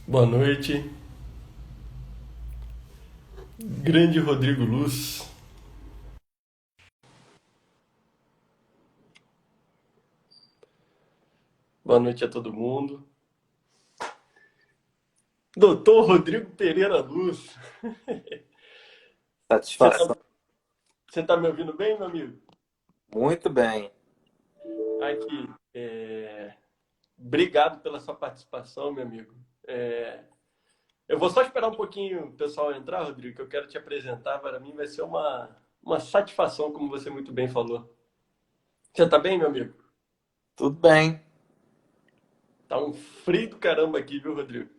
Boa noite, grande Rodrigo Luz. Boa noite a todo mundo. Doutor Rodrigo Pereira Luz. Você tá, Satisfação. você tá me ouvindo bem, meu amigo? Muito bem. Aqui, obrigado pela sua participação, meu amigo. Eu vou só esperar um pouquinho o pessoal entrar, Rodrigo, que eu quero te apresentar. Para mim vai ser uma satisfação, como você muito bem falou. Você tá bem, meu amigo? Tudo bem. Tá um frio do caramba aqui, viu, Rodrigo?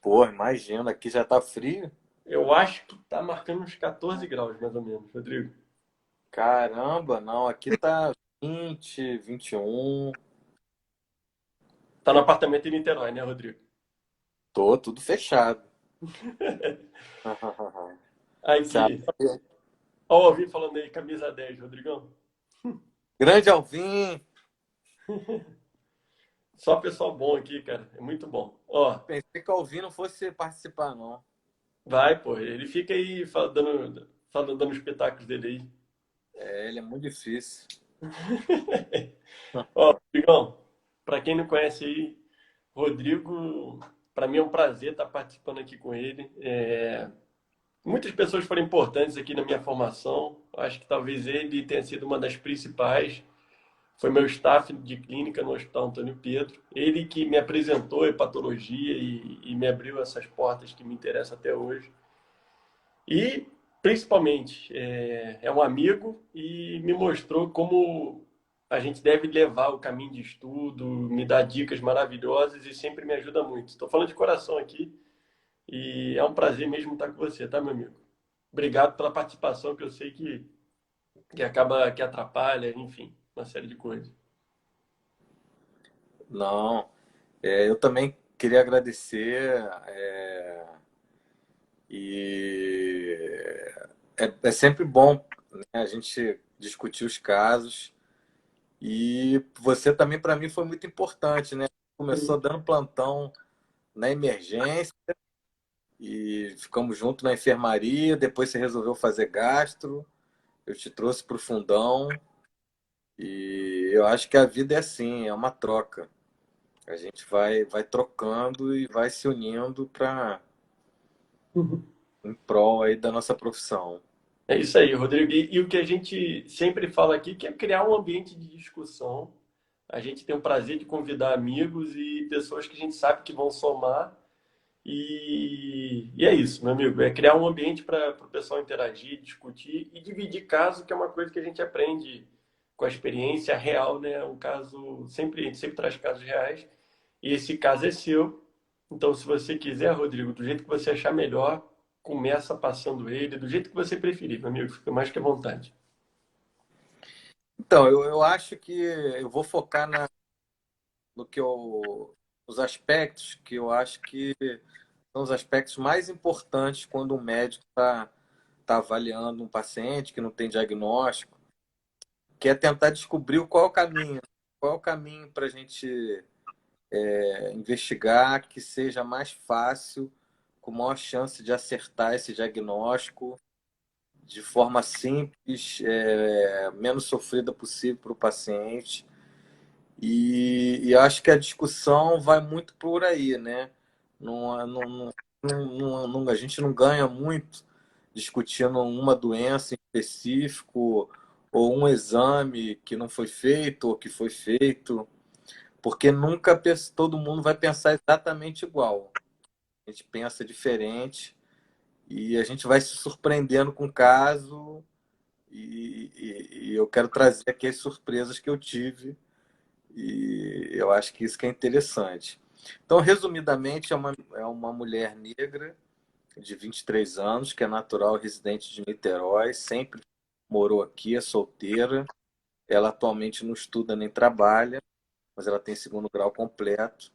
Pô, imagina, aqui já tá frio. Eu acho que tá marcando uns 14 graus, mais ou menos, Rodrigo. Caramba, não, aqui tá 20, 21. Tá no apartamento em Niterói, né, Rodrigo? Tô tudo fechado. Sabe? Aqui. Ó, o Alvin falando aí, camisa 10, Rodrigão. Grande Alvim, Só pessoal bom aqui, cara. É muito bom. Ó, pensei que o Alvim não fosse participar, não. vai, pô. Ele fica aí dando os espetáculos dele aí. É, ele é muito difícil. Ó, Rodrigão, pra quem não conhece aí, Rodrigo, pra mim é um prazer estar participando aqui com ele. Muitas pessoas foram importantes aqui na minha formação. Acho que talvez ele tenha sido uma das principais. Foi meu staff de clínica no Hospital Antônio Pedro. Ele que me apresentou a hepatologia e me abriu essas portas que me interessam até hoje. E, principalmente, é um amigo e me mostrou como a gente deve levar o caminho de estudo, me dá dicas maravilhosas e sempre me ajuda muito. Estou falando de coração aqui e é um prazer mesmo estar com você, tá, meu amigo? Obrigado pela participação, que eu sei que acaba que atrapalha, enfim, uma série de coisas. Não, eu também queria agradecer. E é sempre bom, né, a gente discutir os casos. E você também, para mim, foi muito importante, né? Começou dando plantão na emergência e ficamos juntos na enfermaria. Depois você resolveu fazer gastro, eu te trouxe para o fundão. E eu acho que a vida é assim, é uma troca. A gente vai trocando e vai se unindo para em prol aí da nossa profissão. É isso aí, Rodrigo. E o que a gente sempre fala aqui, que é criar um ambiente de discussão. A gente tem o prazer de convidar amigos e pessoas que a gente sabe que vão somar. E é isso, meu amigo. É criar um ambiente para o pessoal interagir, discutir e dividir caso, que é uma coisa que a gente aprende com a experiência real, né? Um caso, sempre, a gente sempre traz casos reais. E esse caso é seu. Então, se você quiser, Rodrigo, do jeito que você achar melhor, começa passando ele, do jeito que você preferir, meu amigo. Fica mais que à vontade. Então, eu acho que eu vou focar no que eu, os aspectos que eu acho que são os aspectos mais importantes quando um médico está avaliando um paciente que não tem diagnóstico, que é tentar descobrir qual é o caminho para a gente investigar que seja mais fácil, com maior chance de acertar esse diagnóstico de forma simples, menos sofrida possível para o paciente. E acho que a discussão vai muito por aí, né? A gente não ganha muito discutindo uma doença em específico ou um exame que não foi feito ou que foi feito, porque nunca todo mundo vai pensar exatamente igual. A gente pensa diferente e a gente vai se surpreendendo com o caso e eu quero trazer aqui as surpresas que eu tive e eu acho que isso que é interessante. Então, resumidamente, é uma mulher negra de 23 anos, que é natural residente de Niterói, sempre morou aqui, é solteira. Ela atualmente não estuda nem trabalha, mas ela tem segundo grau completo.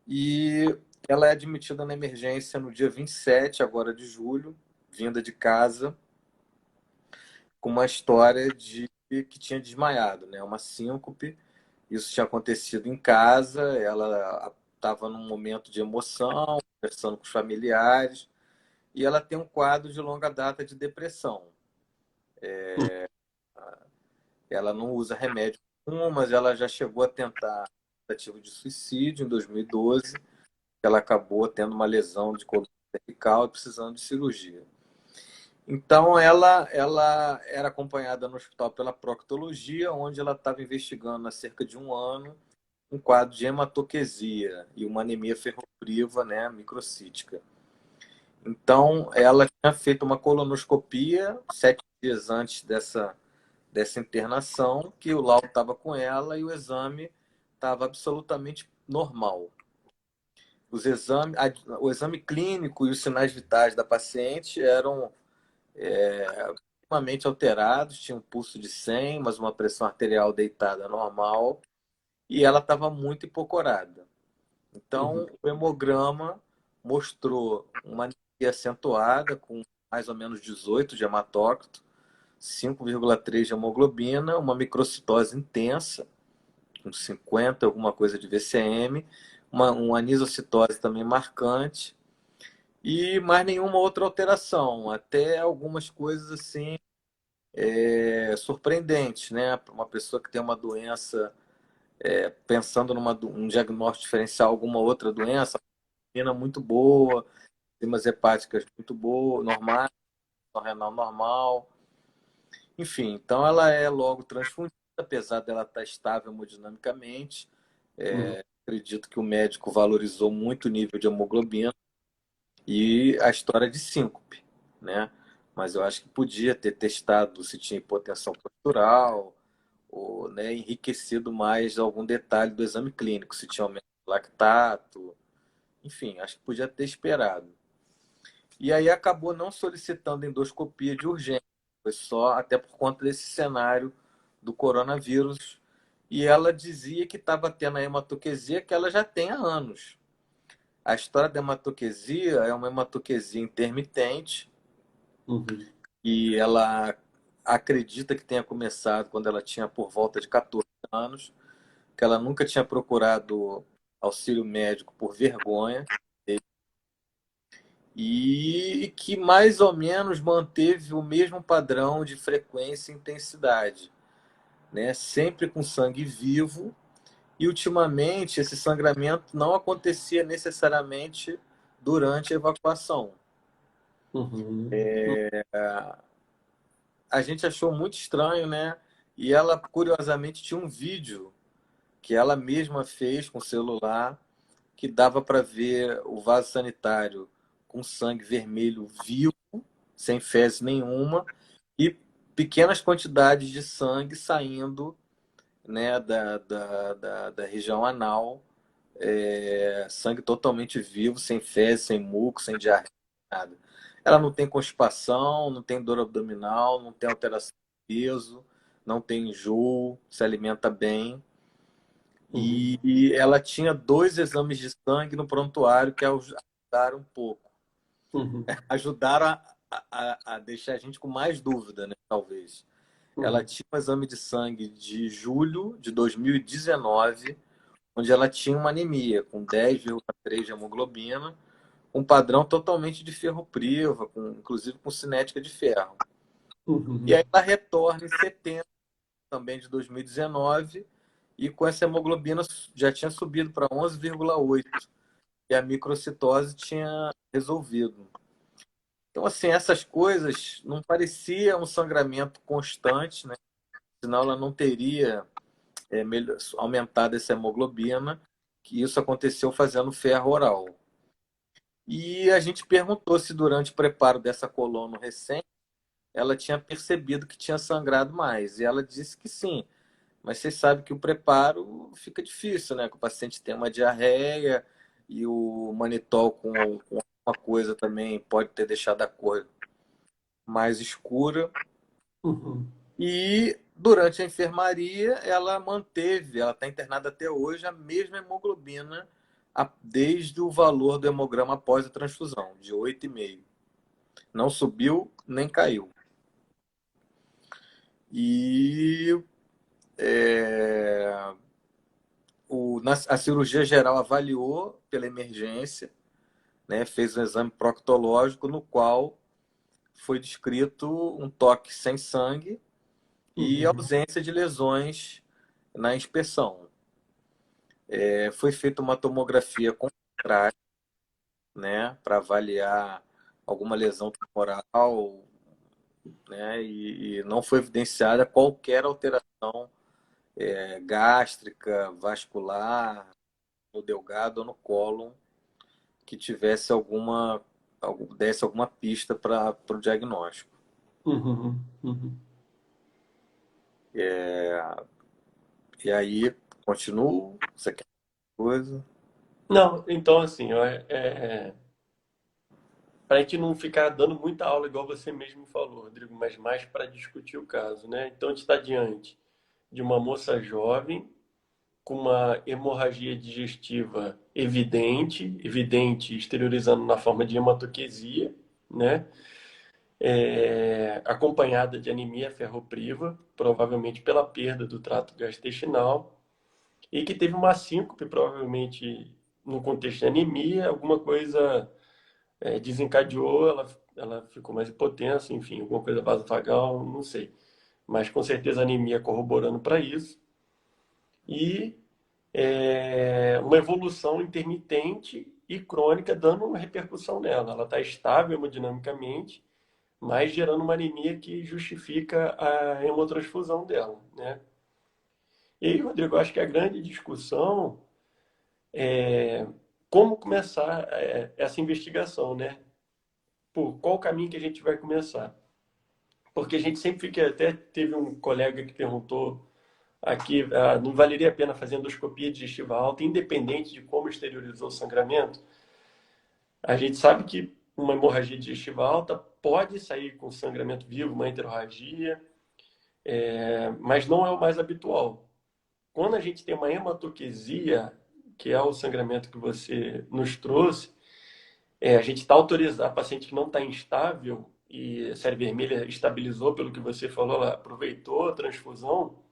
E ela é admitida na emergência no dia 27 agora de julho, vinda de casa, com uma história de que tinha desmaiado, né? Uma síncope. Isso tinha acontecido em casa. Ela estava num momento de emoção, conversando com os familiares, e ela tem um quadro de longa data de depressão. Ela não usa remédio nenhum, mas ela já chegou a tentar tentativa de suicídio em 2012. Ela acabou tendo uma lesão de coluna cervical e precisando de cirurgia. Então, ela era acompanhada no hospital pela proctologia, onde ela estava investigando há cerca de um ano um quadro de hematoquesia e uma anemia ferropriva, né, microcítica. Então, ela tinha feito uma colonoscopia 7 dias antes dessa internação, que o laudo estava com ela e o exame estava absolutamente normal. O exame clínico e os sinais vitais da paciente eram extremamente alterados, tinha um pulso de 100, mas uma pressão arterial deitada normal, e ela estava muito hipocorada. Então, o hemograma mostrou uma anemia acentuada, com mais ou menos 18 de hematócrito, 5,3 de hemoglobina, uma microcitose intensa, com 50, alguma coisa de VCM, uma anisocitose também marcante, e mais nenhuma outra alteração, até algumas coisas assim surpreendentes, né? Uma pessoa que tem uma doença, pensando um diagnóstico diferencial, alguma outra doença, renal muito boa, enzimas hepáticas muito boas, normais, renal normal, enfim, então ela é logo transfundida, apesar dela estar estável hemodinamicamente. Acredito que o médico valorizou muito o nível de hemoglobina e a história de síncope, né? Mas eu acho que podia ter testado se tinha hipotensão postural, ou, né, enriquecido mais algum detalhe do exame clínico, se tinha aumento de lactato, enfim, acho que podia ter esperado. E aí acabou não solicitando endoscopia de urgência, foi só até por conta desse cenário do coronavírus. E ela dizia que estava tendo a hematoquesia que ela já tem há anos. A história da hematoquesia é uma hematoquesia intermitente e ela acredita que tenha começado quando ela tinha por volta de 14 anos, que ela nunca tinha procurado auxílio médico por vergonha e que mais ou menos manteve o mesmo padrão de frequência e intensidade, né? Sempre com sangue vivo, e ultimamente esse sangramento não acontecia necessariamente durante a evacuação. A gente achou muito estranho, né? E ela, curiosamente, tinha um vídeo que ela mesma fez com o celular, que dava para ver o vaso sanitário com sangue vermelho vivo, sem fezes nenhuma, e pequenas quantidades de sangue saindo, né, da região anal, sangue totalmente vivo, sem fezes, sem muco, sem diarreia, nada. Ela não tem constipação, não tem dor abdominal, não tem alteração de peso, não tem enjoo, se alimenta bem. E ela tinha 2 exames de sangue no prontuário que ajudaram um pouco. Ajudaram a deixar a gente com mais dúvida, né, talvez. Ela tinha um exame de sangue de julho de 2019, onde ela tinha uma anemia com 10,3 de hemoglobina, um padrão totalmente de ferropriva, inclusive com cinética de ferro. E aí ela retorna em setembro também de 2019 e com essa hemoglobina já tinha subido para 11,8 e a microcitose tinha resolvido. Então, assim, essas coisas não parecia um sangramento constante, né? Senão ela não teria aumentado essa hemoglobina, que isso aconteceu fazendo ferro oral. E a gente perguntou se durante o preparo dessa colono recente ela tinha percebido que tinha sangrado mais. E ela disse que sim, mas vocês sabem que o preparo fica difícil, né? Que o paciente tem uma diarreia e o manitol com uma coisa também pode ter deixado a cor mais escura. E durante a enfermaria, ela está internada até hoje, a mesma hemoglobina desde o valor do hemograma após a transfusão, de 8,5. Não subiu nem caiu. E a cirurgia geral avaliou pela emergência, né, fez um exame proctológico no qual foi descrito um toque sem sangue e Uhum. ausência de lesões na inspeção. Foi feita uma tomografia contrária, né, para avaliar alguma lesão tumoral, né, e não foi evidenciada qualquer alteração gástrica, vascular, no delgado ou no cólon que tivesse desse alguma pista para o diagnóstico. Uhum. Uhum. E aí, continuo, você quer coisa? Não, então assim, para a gente não ficar dando muita aula, igual você mesmo falou, Rodrigo, mas mais para discutir o caso, né? Então, a gente está diante de uma moça jovem com uma hemorragia digestiva evidente, exteriorizando na forma de hematoquesia, né? Acompanhada de anemia ferropriva, provavelmente pela perda do trato gastrointestinal, e que teve uma síncope, provavelmente no contexto de anemia, alguma coisa desencadeou, ela ficou mais hipotensa, enfim, alguma coisa vasovagal, não sei. Mas com certeza a anemia corroborando para isso. E uma evolução intermitente e crônica dando uma repercussão nela. Ela está estável hemodinamicamente, mas gerando uma anemia que justifica a hemotransfusão dela, né? E aí, Rodrigo, eu acho que a grande discussão é como começar essa investigação, né? Por qual caminho que a gente vai começar? Porque a gente sempre fica, até teve um colega que perguntou aqui, não valeria a pena fazer endoscopia digestiva alta, independente de como exteriorizou o sangramento? A gente sabe que uma hemorragia digestiva alta pode sair com sangramento vivo, uma enterorragia, mas não é o mais habitual. Quando a gente tem uma hematoquesia, que é o sangramento que você nos trouxe, a gente está autorizando, a paciente que não está instável e a série vermelha estabilizou, pelo que você falou, ela aproveitou a transfusão,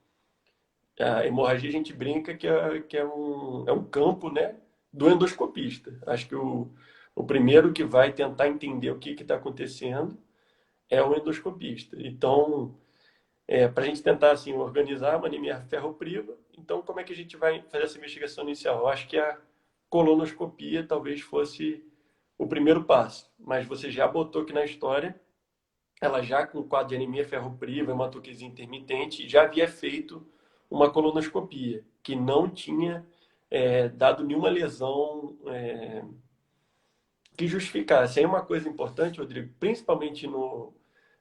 a hemorragia a gente brinca que é um campo, né, do endoscopista. Acho que o primeiro que vai tentar entender o que está acontecendo é o endoscopista. Então, para a gente tentar assim, organizar uma anemia ferropriva, então como é que a gente vai fazer essa investigação inicial? Eu acho que a colonoscopia talvez fosse o primeiro passo, mas você já botou aqui na história, ela já com quadro de anemia ferropriva, hematoquesia intermitente, já havia feito uma colonoscopia, que não tinha dado nenhuma lesão que justificasse. Aí uma coisa importante, Rodrigo, principalmente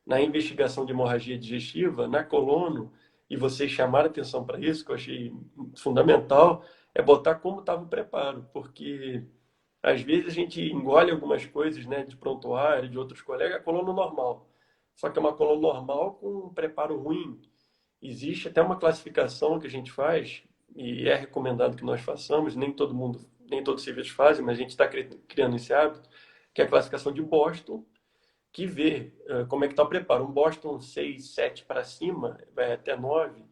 na investigação de hemorragia digestiva, na colono, e vocês chamaram atenção para isso, que eu achei fundamental, é botar como estava o preparo, porque às vezes a gente engole algumas coisas, né, de prontuário, de outros colegas, a colono normal. Só que é uma colono normal com um preparo ruim. Existe até uma classificação que a gente faz, e é recomendado que nós façamos, nem todo mundo, nem todos os serviços fazem, mas a gente está criando esse hábito, que é a classificação de Boston, que vê como é que está o preparo. Um Boston 6, 7 para cima, vai até 9,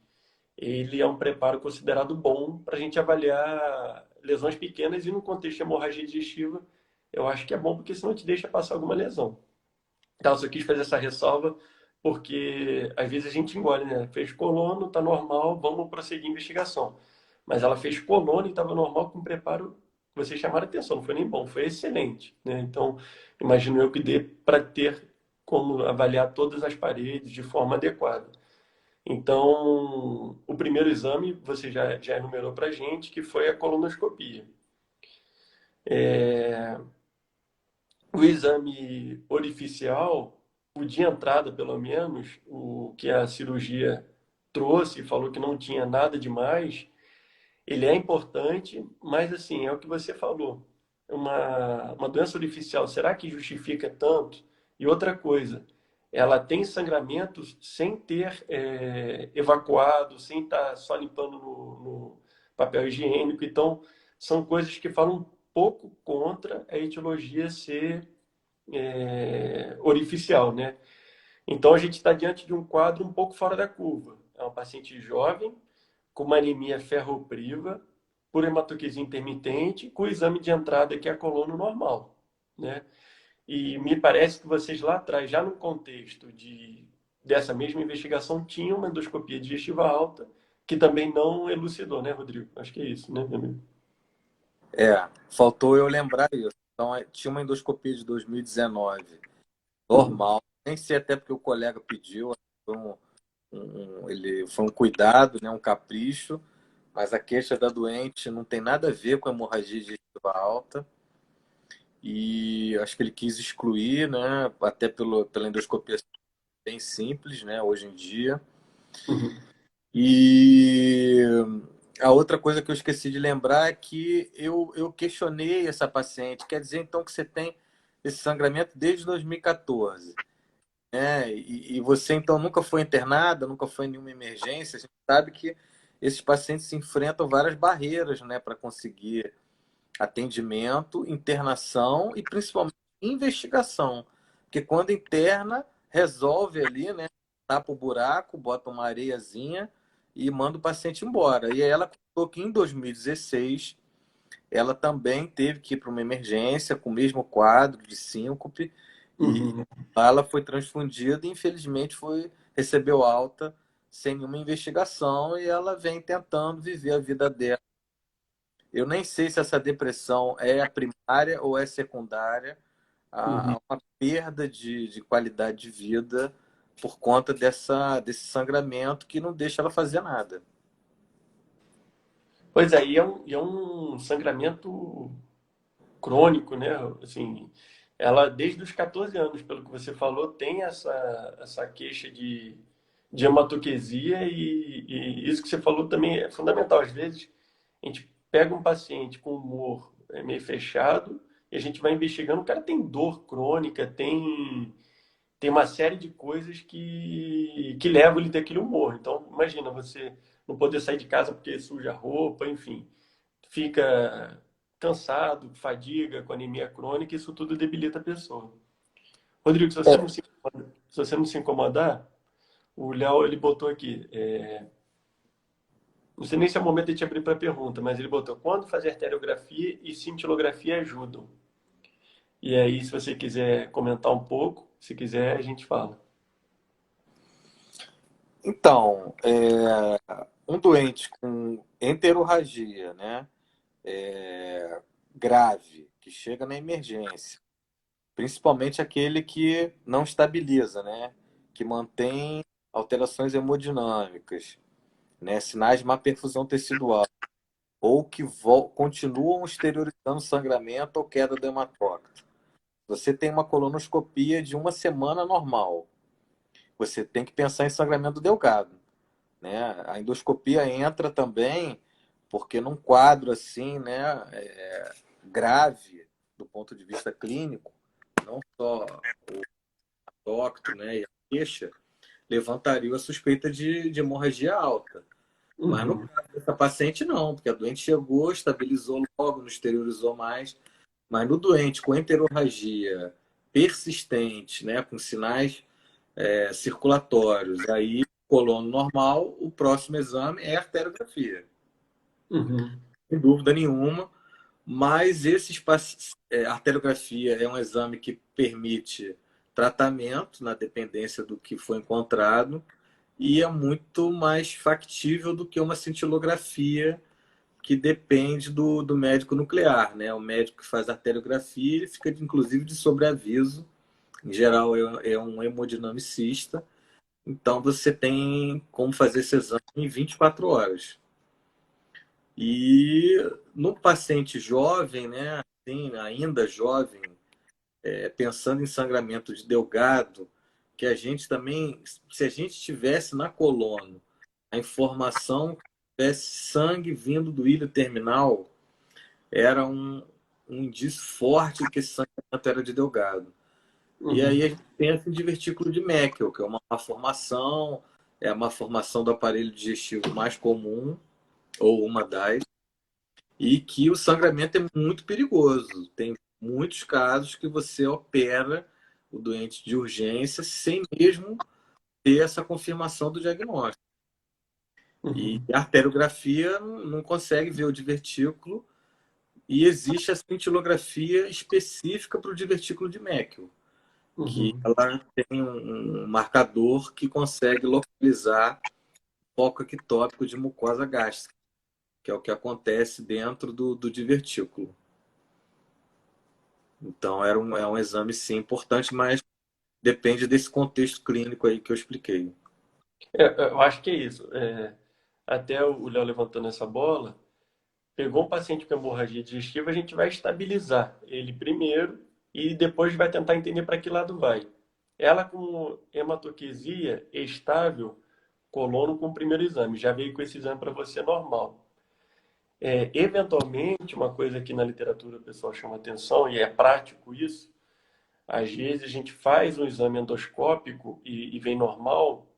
ele é um preparo considerado bom para a gente avaliar lesões pequenas e no contexto de hemorragia digestiva, eu acho que é bom porque senão te deixa passar alguma lesão. Então, eu só quis fazer essa ressalva porque às vezes a gente engole, né? Fez colono, tá normal, vamos prosseguir a investigação. Mas ela fez colono e estava normal com preparo que vocês chamaram atenção, não foi nem bom, foi excelente, né? Então, imagino eu que dê para ter como avaliar todas as paredes de forma adequada. Então, o primeiro exame você já enumerou para a gente, que foi a colonoscopia. O exame orificial, o de entrada, pelo menos, o que a cirurgia trouxe e falou que não tinha nada demais, ele é importante, mas assim, é o que você falou. Uma doença orificial, será que justifica tanto? E outra coisa, ela tem sangramentos sem ter evacuado, sem estar só limpando no papel higiênico. Então, são coisas que falam um pouco contra a etiologia ser orificial, né? Então, a gente está diante de um quadro um pouco fora da curva. É uma paciente jovem, com uma anemia ferropriva, por hematoquesia intermitente com o exame de entrada, que é a colono normal, né? E me parece que vocês lá atrás, já no contexto dessa mesma investigação, tinham uma endoscopia digestiva alta, que também não elucidou, né, Rodrigo? Acho que é isso, né, meu amigo? Faltou eu lembrar isso. Então, tinha uma endoscopia de 2019, normal. Nem sei até porque o colega pediu, foi ele foi um cuidado, né, um capricho, mas a queixa da doente não tem nada a ver com a hemorragia digestiva alta. E acho que ele quis excluir, né, até pela endoscopia bem simples, né, hoje em dia. Uhum. E a outra coisa que eu esqueci de lembrar é que eu questionei essa paciente. Quer dizer, então, que você tem esse sangramento desde 2014, né? E você, então, nunca foi internada, nunca foi em nenhuma emergência. A gente sabe que esses pacientes enfrentam várias barreiras, né, para conseguir atendimento, internação e, principalmente, investigação. Porque quando interna, resolve ali, né? Tapa o buraco, bota uma areiazinha e manda o paciente embora. E aí ela contou que em 2016 ela também teve que ir para uma emergência com o mesmo quadro de síncope e Uhum. ela foi transfundida e infelizmente recebeu alta sem nenhuma investigação e ela vem tentando viver a vida dela. Eu nem sei se essa depressão é a primária ou é secundária Uhum. a uma perda de qualidade de vida por conta desse sangramento que não deixa ela fazer nada. Pois é, e é um sangramento crônico, né? Assim, ela, desde os 14 anos, pelo que você falou, tem essa queixa de hematoquesia e isso que você falou também é fundamental. Às vezes, a gente pega um paciente com humor meio fechado e a gente vai investigando, o cara tem dor crônica, tem uma série de coisas que levam ele a ter aquele humor. Então, imagina você não poder sair de casa porque suja a roupa, enfim, fica cansado, fadiga, com anemia crônica, isso tudo debilita a pessoa. Rodrigo, se você não se incomodar, o Léo ele botou aqui, não sei nem se é o momento de te abrir para pergunta, mas ele botou quando fazer arteriografia e cintilografia ajudam. E aí, se você quiser comentar um pouco, se quiser, a gente fala. Então, um doente com enterorragia, né, grave, que chega na emergência, principalmente aquele que não estabiliza, né, que mantém alterações hemodinâmicas, né, sinais de má perfusão tecidual, ou que continuam exteriorizando sangramento ou queda do hematócrito. Você tem uma colonoscopia de uma semana normal. Você tem que pensar em sangramento delgado, né? A endoscopia entra também porque num quadro assim, né, grave do ponto de vista clínico, não só o hematócrito, né, e a queixa, levantaria a suspeita de hemorragia alta. Mas no Uhum. caso dessa paciente, não, porque a doente chegou, estabilizou logo, não exteriorizou mais. Mas no doente com enterorragia persistente, né, com sinais circulatórios, aí colono normal, o próximo exame é a arteriografia, Uhum. sem dúvida nenhuma. Mas a arteriografia é um exame que permite tratamento na dependência do que foi encontrado e é muito mais factível do que uma cintilografia que depende do médico nuclear, né? O médico que faz arteriografia, ele fica inclusive de sobreaviso. Em geral, é um hemodinamicista. Então, você tem como fazer esse exame em 24 horas. E no paciente jovem, né? Assim, ainda jovem, pensando em sangramento de Delgado, que a gente também, se a gente tivesse na coluna a informação que tivesse sangue vindo do ilho terminal, era um indício forte de que esse sangramento era de Delgado. E aí Uhum. a gente pensa em divertículo de Meckel, que é uma malformação, é a malformação do aparelho digestivo mais comum, ou uma das, e que o sangramento é muito perigoso. Tem muitos casos que você opera o doente de urgência sem mesmo ter essa confirmação do diagnóstico. E Uhum. a arteriografia não consegue ver o divertículo e existe a cintilografia específica para o divertículo de Meckel, que Uhum. ela tem um marcador que consegue localizar foco ectópico de mucosa gástrica, que é o que acontece dentro do divertículo. Então, é um exame, sim, importante, mas depende desse contexto clínico aí que eu expliquei. Eu acho que é isso. Até o Léo levantando essa bola, pegou um paciente com hemorragia digestiva, a gente vai estabilizar ele primeiro e depois vai tentar entender para que lado vai. Ela com hematoquesia estável, colono com o primeiro exame, já veio com esse exame para você normal. Eventualmente, uma coisa que na literatura o pessoal chama atenção, e é prático isso, às vezes a gente faz um exame endoscópico e vem normal,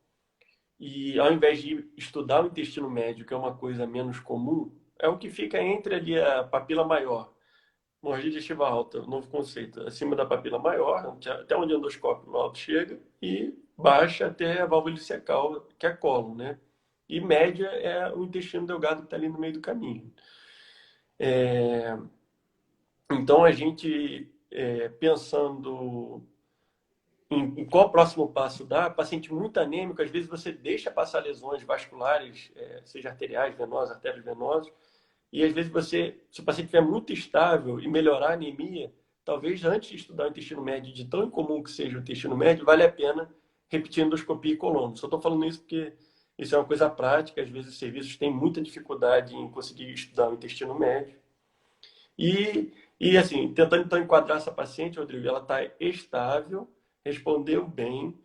e ao invés de estudar o intestino médio, que é uma coisa menos comum, é o que fica entre ali a papila maior. Hemorragia digestiva alta, novo conceito. Acima da papila maior, até onde o endoscópio alto chega, e baixa até a válvula ileocecal, que é cólon, né? E média é o intestino delgado que está ali no meio do caminho. Então, a gente, pensando em qual o próximo passo dá, paciente muito anêmico, às vezes você deixa passar lesões vasculares, seja arteriais, venosas, artérias venosas, e às vezes você, se o paciente estiver muito estável e melhorar a anemia, talvez antes de estudar o intestino médio, de tão incomum que seja o intestino médio, vale a pena repetir endoscopia e colono. Só estou falando isso porque isso é uma coisa prática, às vezes os serviços têm muita dificuldade em conseguir estudar o intestino médio. E assim, tentando então enquadrar essa paciente, Rodrigo, ela está estável, respondeu bem,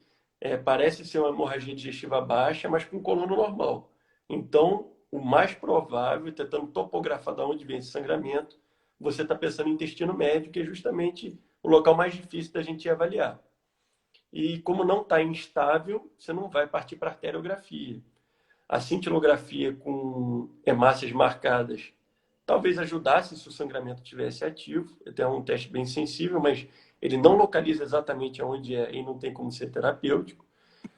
parece ser uma hemorragia digestiva baixa, mas com colono normal. Então, o mais provável, tentando topografar de onde vem esse sangramento, você está pensando em intestino médio, que é justamente o local mais difícil da gente avaliar. E como não está instável, você não vai partir para arteriografia. A cintilografia com hemácias marcadas talvez ajudasse se o sangramento tivesse ativo. É um teste bem sensível, mas ele não localiza exatamente onde é e não tem como ser terapêutico.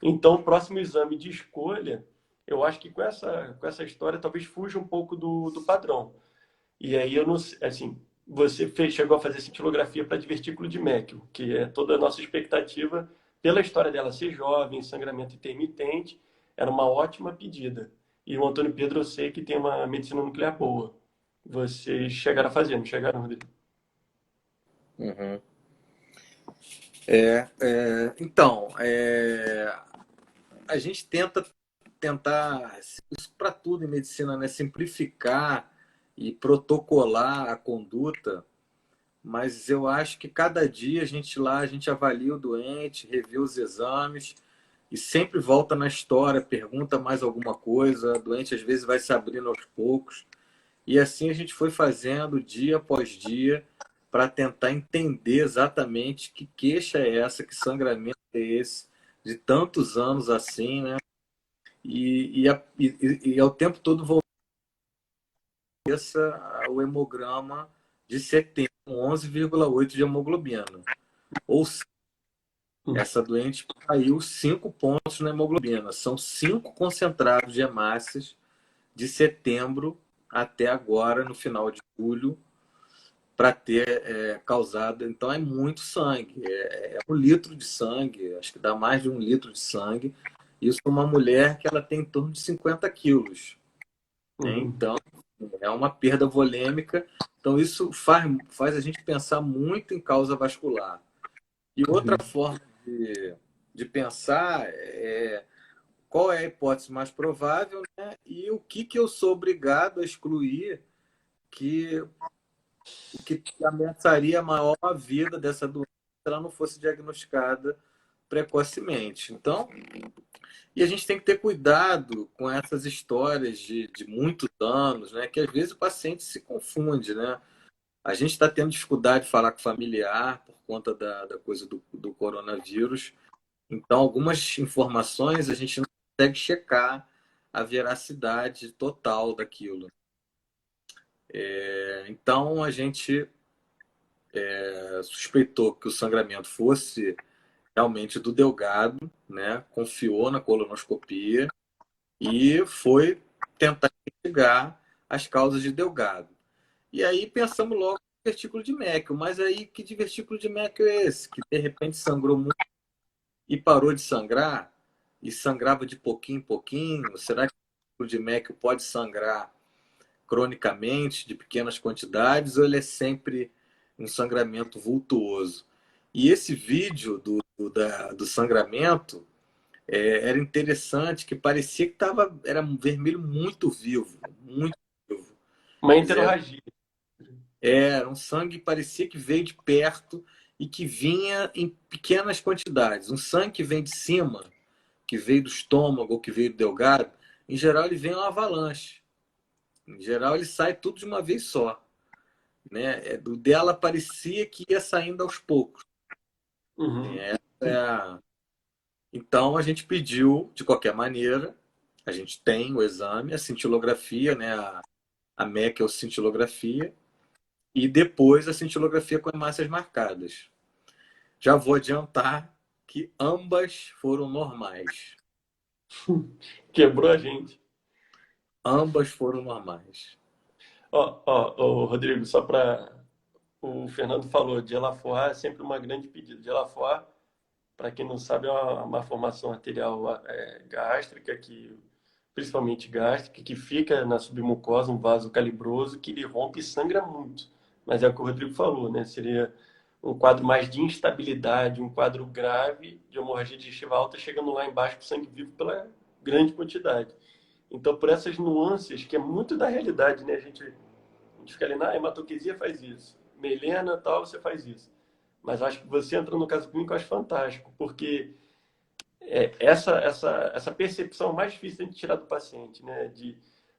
Então, o próximo exame de escolha, eu acho que com essa história talvez fuja um pouco do padrão. E aí eu não sei, assim, você chegou a fazer cintilografia para divertículo de Meckel, que é toda a nossa expectativa pela história dela ser jovem, sangramento intermitente, era uma ótima pedida. E o Antônio Pedro eu sei que tem uma medicina nuclear boa. Vocês chegaram a fazer, não chegaram, Rodrigo? Uhum. Então, a gente tentar isso para tudo em medicina, né? Simplificar e protocolar a conduta, mas eu acho que cada dia a gente avalia o doente, revê os exames e sempre volta na história, pergunta mais alguma coisa, o doente às vezes vai se abrindo aos poucos. E assim a gente foi fazendo dia após dia para tentar entender exatamente que queixa é essa, que sangramento é esse, de tantos anos assim, né? E ao tempo todo volta o hemograma de setembro, 11,8 de hemoglobina. Ou seja, essa doente caiu 5 pontos na hemoglobina. São 5 concentrados de hemácias de setembro até agora, no final de julho, para ter causado. Então é muito sangue. É 1 litro de sangue, acho que dá mais de 1 litro de sangue. Isso é uma mulher que ela tem em torno de 50 quilos. Né? Uhum. Então, é uma perda volêmica. Então, isso faz a gente pensar muito em causa vascular. E outra Uhum. forma de pensar qual é a hipótese mais provável, né? E o que eu sou obrigado a excluir que o que ameaçaria maior a vida dessa doença se ela não fosse diagnosticada precocemente. Então, e a gente tem que ter cuidado com essas histórias de muitos anos, né? Que às vezes o paciente se confunde, né? A gente está tendo dificuldade de falar com familiar por conta da coisa do coronavírus. Então, algumas informações a gente não consegue checar a veracidade total daquilo. Então, a gente suspeitou que o sangramento fosse realmente do delgado, né? Confiou na colonoscopia e foi tentar investigar as causas de Delgado. E aí pensamos logo no divertículo de Meckel. Mas aí, que divertículo de Meckel é esse? Que de repente sangrou muito e parou de sangrar? E sangrava de pouquinho em pouquinho? Será que o divertículo de Meckel pode sangrar cronicamente, de pequenas quantidades, ou ele é sempre um sangramento vultuoso? E esse vídeo do sangramento era interessante, que parecia que era um vermelho muito vivo, muito vivo. Uma Quer dizer, enterorragia. era um sangue que parecia que veio de perto e que vinha em pequenas quantidades. Um sangue que vem de cima, que veio do estômago ou que veio do delgado, em geral ele vem em uma avalanche. Em geral ele sai tudo de uma vez só. Né? O dela parecia que ia saindo aos poucos. Uhum. É, então a gente pediu, de qualquer maneira, a gente tem o exame, a cintilografia, né? A MEC é a cintilografia, e depois a cintilografia com hemácias marcadas. Já vou adiantar que ambas foram normais. Quebrou a gente. Ambas foram normais. Ó, Rodrigo, só para... O Fernando falou, de Elafoar é sempre uma grande pedida. De Elafoar, para quem não sabe, é uma formação arterial gástrica, principalmente gástrica, que fica na submucosa, um vaso calibroso, que ele rompe e sangra muito. Mas é o que o Rodrigo falou, né? Seria um quadro mais de instabilidade, um quadro grave de hemorragia digestiva alta, chegando lá embaixo com sangue vivo pela grande quantidade. Então, por essas nuances, que é muito da realidade, né? A gente fica ali, na hematoquesia faz isso, melena tal, você faz isso. Mas acho que você entrando no caso clínico, eu acho fantástico, porque essa percepção é mais difícil de a gente tirar do paciente, né? De,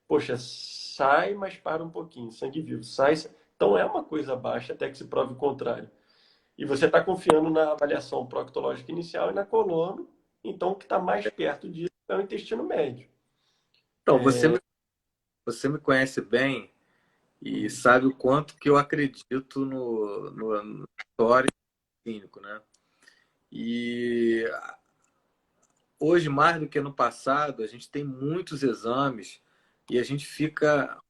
poxa, sai, mas para um pouquinho, sangue vivo, sai. Então é uma coisa baixa até que se prove o contrário. E você está confiando na avaliação proctológica inicial e na coluna, então o que está mais perto disso é o intestino médio. Então, você me conhece bem e sabe o quanto que eu acredito no histórico clínico, né? E hoje, mais do que no passado, a gente tem muitos exames e a gente fica,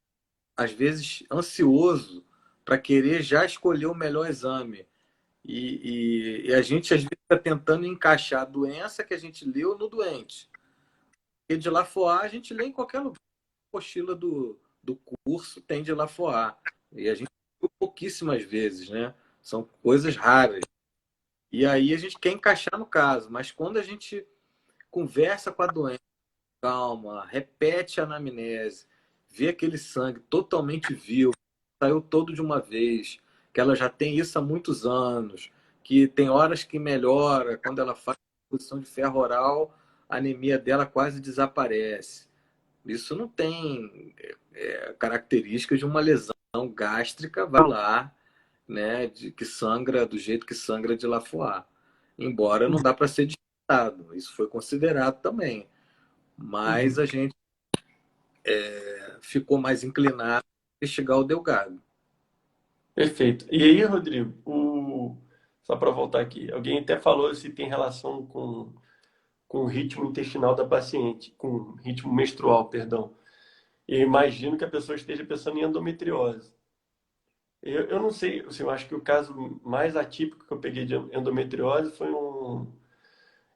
às vezes, ansioso para querer já escolher o melhor exame. E a gente, às vezes, está tentando encaixar a doença que a gente leu no doente. Porque de Lafoa a gente lê em qualquer lugar. A mochila do curso tem de Lafoa. E a gente viu pouquíssimas vezes, né? São coisas raras. E aí a gente quer encaixar no caso. Mas quando a gente conversa com a doença, calma, repete a anamnese, vê aquele sangue totalmente vivo, saiu todo de uma vez, que ela já tem isso há muitos anos, que tem horas que melhora, quando ela faz posição de ferro oral, a anemia dela quase desaparece. Isso não tem características de uma lesão gástrica vascular, né, que sangra do jeito que sangra de Lafoire. Embora não dá para ser descartado, isso foi considerado também. Mas Uhum. a gente ficou mais inclinado a investigar o Delgado. Perfeito. E aí, Rodrigo, só para voltar aqui, alguém até falou se tem relação com o ritmo intestinal da paciente, com o ritmo menstrual, perdão. Eu imagino que a pessoa esteja pensando em endometriose. Eu não sei, assim, eu acho que o caso mais atípico que eu peguei de endometriose foi um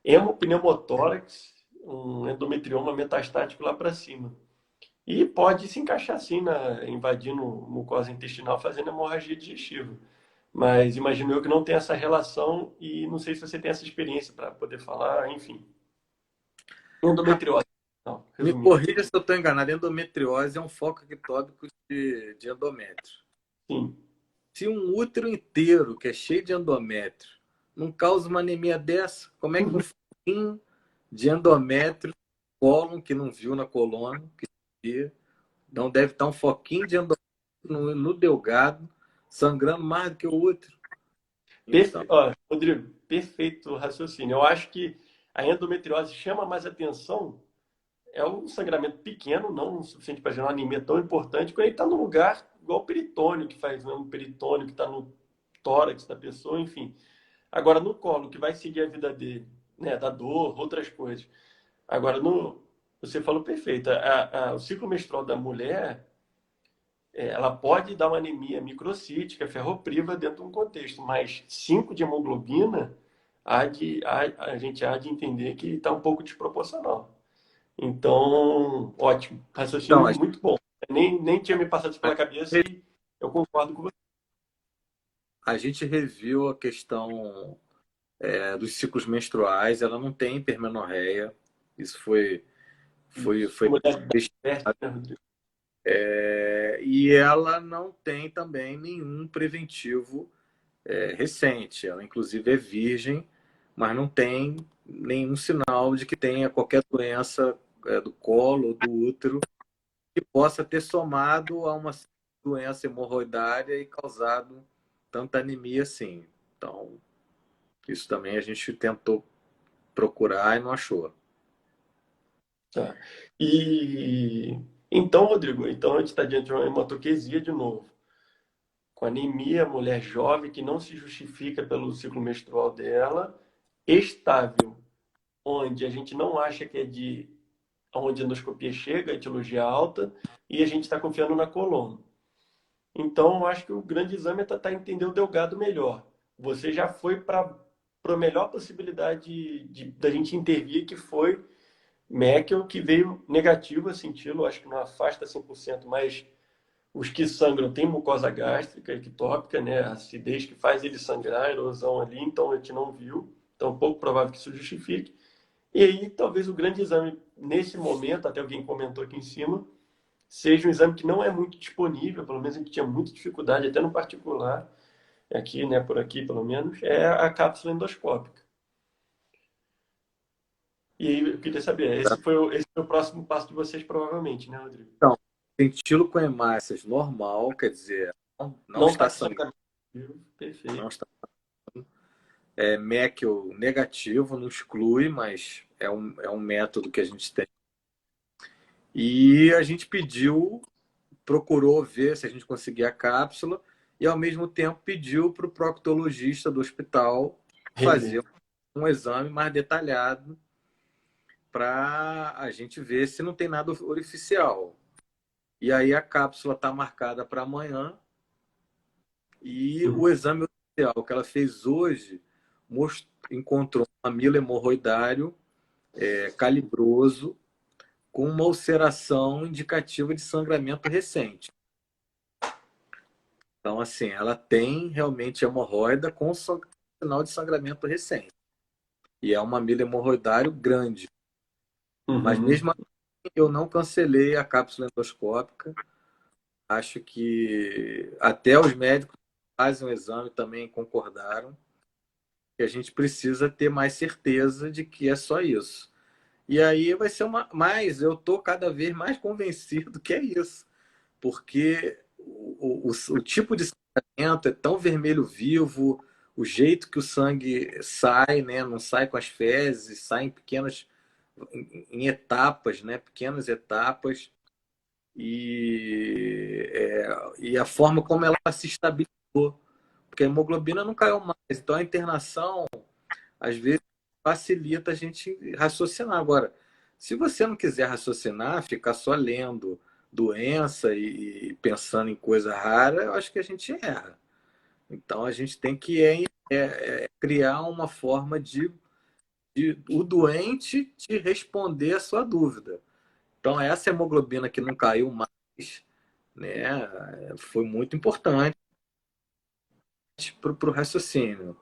hemopneumotórax, um endometrioma metastático lá para cima. E pode se encaixar assim, invadindo mucosa intestinal, fazendo hemorragia digestiva. Mas imagino eu que não tem essa relação e não sei se você tem essa experiência para poder falar, enfim. Endometriose. Não, Me resumindo. corrija se eu estou enganado, endometriose é um foco ectópico de endométrio. Sim. Se um útero inteiro, que é cheio de endométrio, não causa uma anemia dessa, como é que um foquinho de endométrio, cólon, que não viu na coluna, que via, não deve estar um foquinho de endométrio no delgado, sangrando mais do que o útero? Então, Ó, Rodrigo, perfeito raciocínio. Eu acho que a endometriose chama mais atenção. É um sangramento pequeno, não o suficiente para gerar uma anemia tão importante, quando ele está num lugar igual o peritônio, que faz, né, um peritônio que está no tórax da pessoa, enfim. Agora, no colo, que vai seguir a vida dele, né, da dor, outras coisas. Agora, você falou perfeito. O ciclo menstrual da mulher, ela pode dar uma anemia microcítica, ferropriva dentro de um contexto, mas 5 de hemoglobina, a gente há de entender que está um pouco desproporcional. Então, ótimo. Então, Raciocínio muito bom. Nem tinha me passado isso pela cabeça e eu concordo com você. a gente reviu a questão dos ciclos menstruais, ela não tem hipermenorreia. Isso Isso. foi Mulher investigado. fértil, né, Rodrigo? E ela não tem também nenhum preventivo recente. Ela, inclusive, é virgem, mas não tem nenhum sinal de que tenha qualquer doença do colo ou do útero que possa ter somado a uma doença hemorroidária e causado tanta anemia assim. Então, isso também a gente tentou procurar e não achou. Tá. E então, Rodrigo, então a gente está diante de uma hematoquesia de novo. Com anemia, mulher jovem que não se justifica pelo ciclo menstrual dela, estável, onde a gente não acha que é de onde a endoscopia chega, a etiologia alta, e a gente está confiando na coluna. Então, eu acho que o grande exame é tentar entender o delgado melhor. Você já foi para a melhor possibilidade da gente intervir, que foi Meckel, que veio negativo a senti-lo, acho que não afasta 100%, mas os que sangram têm mucosa gástrica ectópica, né? A acidez que faz ele sangrar, a erosão ali, então a gente não viu. Então, é pouco provável que isso justifique. E aí, talvez o grande exame, nesse momento, até alguém comentou aqui em cima, seja um exame que não é muito disponível, pelo menos a gente tinha muita dificuldade, até no particular, aqui, né, por aqui pelo menos, é a cápsula endoscópica. E aí, eu queria saber, Tá? esse foi o próximo passo de vocês, provavelmente, né, Rodrigo? Então, senti-lo com hemácias normal, quer dizer, não Não está está com sangrando, sangramento. não Perfeito. está Meckel negativo, não exclui, mas é um método que a gente tem. E a gente procurou ver se a gente conseguia a cápsula e, ao mesmo tempo, pediu para o proctologista do hospital fazer Rever. um exame mais detalhado para a gente ver se não tem nada orificial. E aí a cápsula está marcada para amanhã e o Hum. exame oficial que ela fez hoje encontrou um mamilo hemorroidário calibroso com uma ulceração indicativa de sangramento recente. Então, assim, ela tem realmente hemorroida com sinal de sangramento recente. E é um mamilo hemorroidário grande. Mas Uhum. mesmo assim, eu não cancelei a cápsula endoscópica. Acho que até os médicos que fazem o exame também concordaram que a gente precisa ter mais certeza de que é só isso. E aí vai ser Mas eu estou cada vez mais convencido que é isso. Porque o tipo de sangramento é tão vermelho vivo, o jeito que o sangue sai, né? Não sai com as fezes, sai em em etapas, né? Pequenas etapas. E a forma como ela se estabilizou. Porque a hemoglobina não caiu mais. Então a internação, às vezes, facilita a gente raciocinar. Agora, se você não quiser raciocinar, ficar só lendo doença e pensando em coisa rara, eu acho que a gente erra. Então a gente tem que criar uma forma de o doente te responder a sua dúvida. Então essa hemoglobina que não caiu mais, né, foi muito importante para o raciocínio.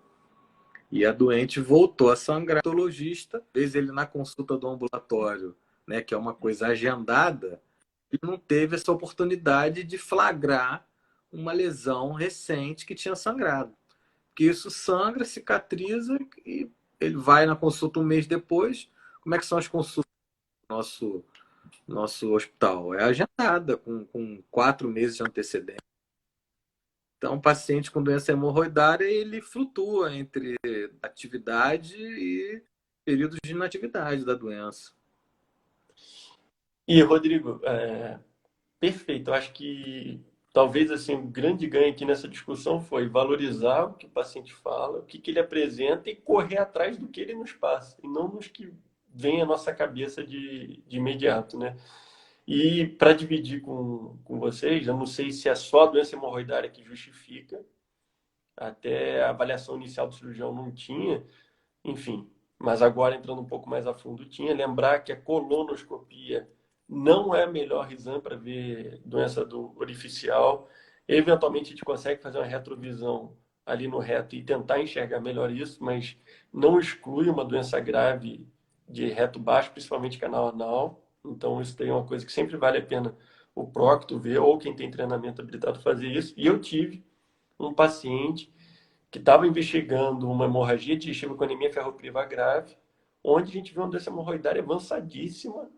E a doente voltou a sangrar. O patologista, fez ele na consulta do ambulatório, né, que é uma coisa agendada, e não teve essa oportunidade de flagrar uma lesão recente que tinha sangrado. Porque isso sangra, cicatriza e ele vai na consulta um mês depois. Como é que são as consultas do nosso hospital? É agendada, com 4 meses de antecedência. Então, o paciente com doença hemorroidária, ele flutua entre atividade e períodos de inatividade da doença. E, Rodrigo, perfeito. Eu acho que talvez assim, o grande ganho aqui nessa discussão foi valorizar o que o paciente fala, o que ele apresenta e correr atrás do que ele nos passa, e não nos que vem à nossa cabeça de imediato, né? E para dividir com vocês, eu não sei se é só a doença hemorroidária que justifica, até a avaliação inicial do cirurgião não tinha, enfim, mas agora entrando um pouco mais a fundo, tinha. Lembrar que a colonoscopia não é a melhor exame para ver doença do orificial. Eventualmente a gente consegue fazer uma retrovisão ali no reto e tentar enxergar melhor isso, mas não exclui uma doença grave de reto baixo, principalmente canal anal. Então isso tem uma coisa que sempre vale a pena o prócto ver, ou quem tem treinamento habilitado fazer isso. E eu tive um paciente que estava investigando uma hemorragia digestiva com anemia ferropriva grave, onde a gente viu uma doença hemorroidária avançadíssima,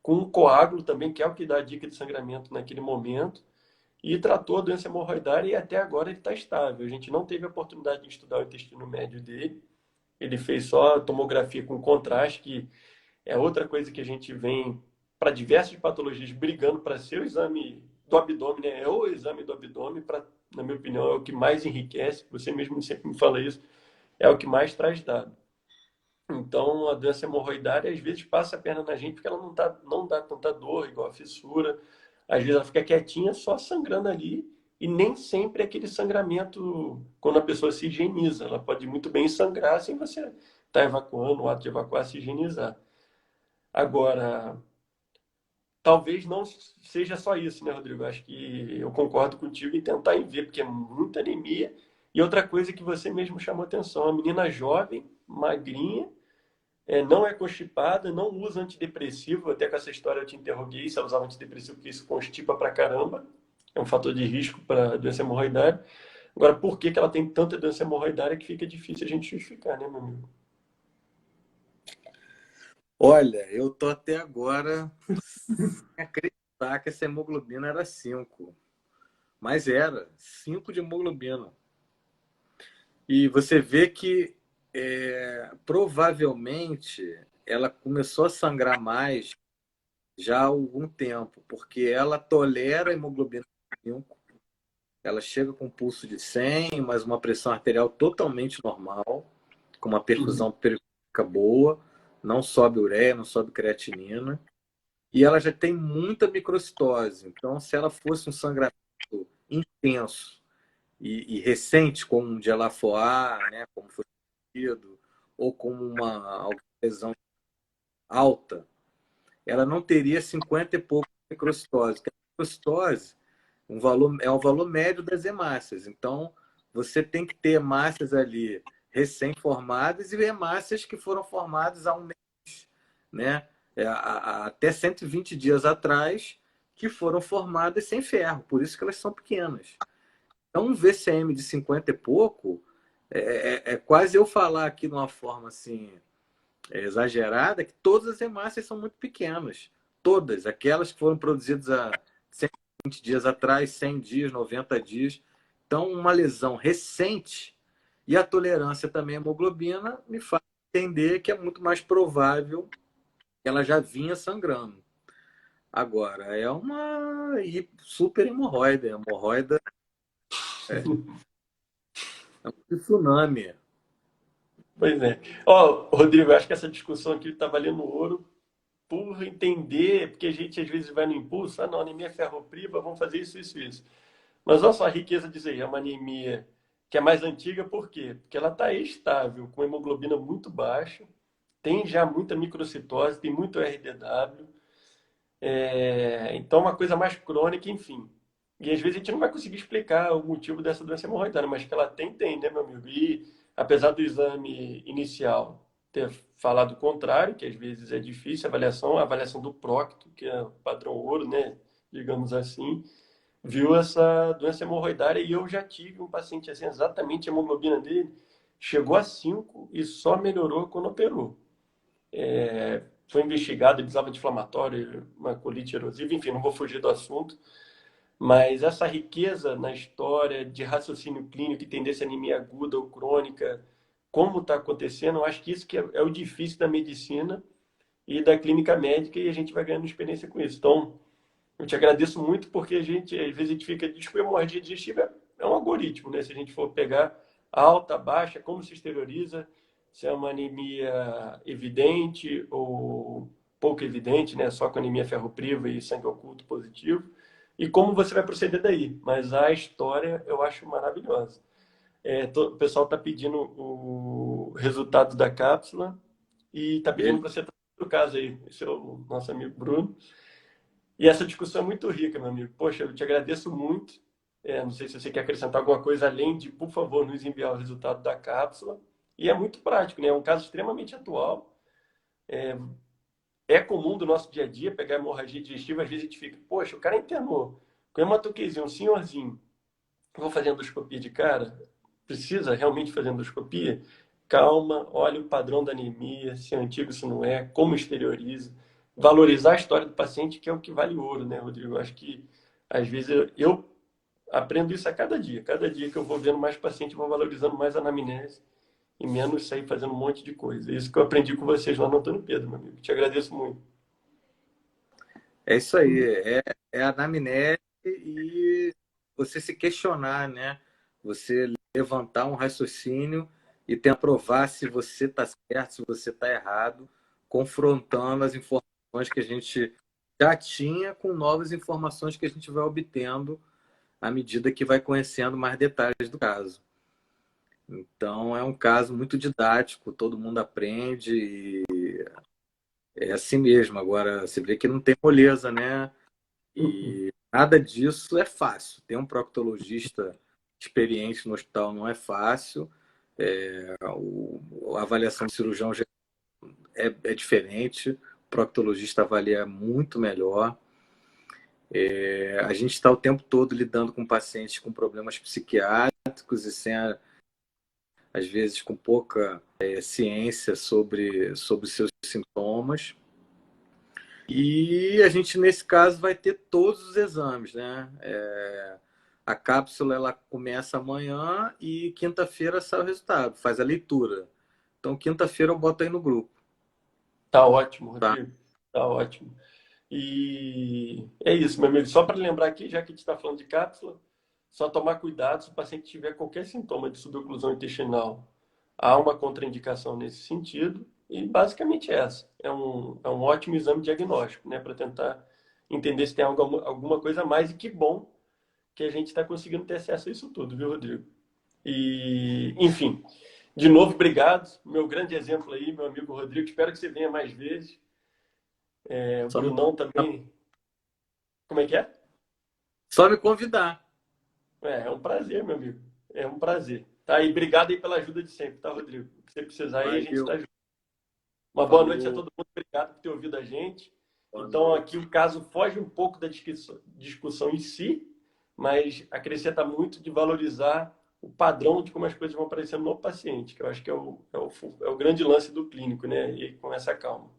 com um coágulo também, que é o que dá a dica de sangramento naquele momento, e tratou a doença hemorroidária e até agora ele está estável. A gente não teve a oportunidade de estudar o intestino médio dele, ele fez só a tomografia com contraste, que é outra coisa que a gente vem para diversas patologias brigando para ser o exame do abdômen, né? É o exame do abdômen, para, na minha opinião, é o que mais enriquece. Você mesmo sempre me fala isso, é o que mais traz dado. Então, a doença hemorroidária, às vezes, passa a perna na gente porque ela não dá tanta dor, igual a fissura. Às vezes, ela fica quietinha, só sangrando ali. E nem sempre é aquele sangramento quando a pessoa se higieniza. Ela pode muito bem sangrar sem você estar evacuando, o ato de evacuar, se higienizar. Agora, talvez não seja só isso, né, Rodrigo? Acho que eu concordo contigo em tentar em ver, porque é muita anemia. E outra coisa que você mesmo chamou atenção, uma menina jovem, magrinha, não é constipada, não usa antidepressivo. Até com essa história eu te interroguei se ela usava antidepressivo, porque isso constipa pra caramba. É um fator de risco para doença hemorroidária. Agora, por que que ela tem tanta doença hemorroidária que fica difícil a gente justificar, né, meu amigo? Olha, eu tô até agora sem acreditar que essa hemoglobina era 5, mas era 5 de hemoglobina. E você vê que provavelmente ela começou a sangrar mais já há algum tempo, porque ela tolera a hemoglobina 5, ela chega com um pulso de 100, mas uma pressão arterial totalmente normal, com uma Uhum. perfusão periférica boa, não sobe ureia, não sobe creatinina, e ela já tem muita microcitose. Então, se ela fosse um sangramento intenso e recente, como um de Elafoar, né, como foi tido, ou como uma lesão alta, ela não teria 50 e pouco de microcitose. Porque a microcitose é o valor médio das hemácias. Então, você tem que ter hemácias ali recém-formadas e hemácias que foram formadas há um mês, né? Até 120 dias atrás, que foram formadas sem ferro, por isso que elas são pequenas. Então, um VCM de 50 e pouco é quase eu falar aqui de uma forma assim exagerada que todas as hemácias são muito pequenas. Todas, aquelas que foram produzidas há 120 dias atrás, 100 dias, 90 dias. Então, uma lesão recente e a tolerância também à hemoglobina me faz entender que é muito mais provável que ela já vinha sangrando. Agora, é uma super hemorroida. Hemorroida é um tsunami. Pois é. Ó, Rodrigo, acho que essa discussão aqui está valendo ouro por entender, porque a gente às vezes vai no impulso, não, anemia é ferropriva, vamos fazer isso, isso, isso. Mas olha só a riqueza disso aí, é uma anemia que é mais antiga, por quê? Porque ela está estável, com hemoglobina muito baixa, tem já muita microcitose, tem muito RDW, então é uma coisa mais crônica, enfim. E às vezes a gente não vai conseguir explicar o motivo dessa doença hemorroidária, mas que ela tem, né, meu amigo? E apesar do exame inicial ter falado o contrário, que às vezes é difícil a avaliação do prócto, que é o padrão ouro, né, digamos assim, viu essa doença hemorroidária e eu já tive um paciente assim, exatamente a hemoglobina dele chegou a 5 e só melhorou quando operou. Foi investigado, ele precisava de inflamatório, uma colite erosiva, enfim, não vou fugir do assunto, mas essa riqueza na história de raciocínio clínico e tendência à anemia aguda ou crônica, como está acontecendo, eu acho que isso que é o difícil da medicina e da clínica médica e a gente vai ganhando experiência com isso. Então, eu te agradeço muito porque a gente, às vezes, a gente fica, diz que a hemorragia digestiva é um algoritmo, né? Se a gente for pegar alta, baixa, como se exterioriza, se é uma anemia evidente ou pouco evidente, né? Só com anemia ferropriva e sangue oculto positivo, e como você vai proceder daí. Mas a história eu acho maravilhosa. O pessoal está pedindo o resultado da cápsula e está pedindo para você trazer o caso aí, esse é o nosso amigo Bruno. E essa discussão é muito rica, meu amigo. Poxa, eu te agradeço muito. Não sei se você quer acrescentar alguma coisa além de, por favor, nos enviar o resultado da cápsula. E é muito prático, né? É um caso extremamente atual. É comum do nosso dia a dia pegar hemorragia digestiva. Às vezes a gente fica, poxa, o cara internou com hematoquesia, um senhorzinho. Vou fazer endoscopia de cara? Precisa realmente fazer endoscopia? Calma, olha o padrão da anemia, se é antigo, se não é, como exterioriza. Valorizar a história do paciente, que é o que vale ouro, né, Rodrigo? Eu acho que, às vezes, eu aprendo isso a cada dia. Cada dia que eu vou vendo mais paciente, eu vou valorizando mais a anamnese e menos sair fazendo um monte de coisa. É isso que eu aprendi com vocês lá no Antônio Pedro, meu amigo. Te agradeço muito. É isso aí, é a anamnese e você se questionar, né? Você levantar um raciocínio e tentar provar se você está certo, se você está errado, confrontando as informações que a gente já tinha com novas informações que a gente vai obtendo à medida que vai conhecendo mais detalhes do caso. Então, é um caso muito didático, todo mundo aprende e é assim mesmo. Agora, você vê que não tem moleza, né? E nada disso é fácil. Ter um proctologista experiente no hospital não é fácil. A avaliação do cirurgião é diferente. O proctologista avalia muito melhor. A gente está o tempo todo lidando com pacientes com problemas psiquiátricos e sem, às vezes, com pouca ciência sobre seus sintomas. E a gente, nesse caso, vai ter todos os exames, né? A cápsula ela começa amanhã e quinta-feira sai o resultado, faz a leitura. Então, quinta-feira eu boto aí no grupo. Tá ótimo, Tá? Rodrigo. Tá ótimo. E é isso, meu amigo. Só para lembrar aqui, já que a gente está falando de cápsula, só tomar cuidado se o paciente tiver qualquer sintoma de suboclusão intestinal. Há uma contraindicação nesse sentido, e basicamente essa. É um ótimo exame diagnóstico, né? Para tentar entender se tem alguma coisa a mais. E que bom que a gente está conseguindo ter acesso a isso tudo, viu, Rodrigo? E, enfim, de novo, obrigado. Meu grande exemplo aí, meu amigo Rodrigo. Espero que você venha mais vezes. O Só me, Brunão também. Como é que é? só me convidar. É um prazer, meu amigo. É um prazer. Tá? E obrigado aí pela ajuda de sempre, tá, Rodrigo? Se você precisar aí, a gente Valeu. está junto. Uma boa noite a Falou. todo mundo. Obrigado por ter ouvido a gente. Boa Então, noite. aqui o caso foge um pouco da discussão em si, mas acrescenta muito de valorizar o padrão de como as coisas vão aparecendo no paciente, que eu acho que é o grande lance do clínico, né? E com essa calma.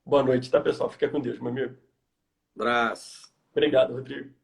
Boa noite, tá, pessoal? Fica com Deus, meu amigo. Abraço. Obrigado, Rodrigo.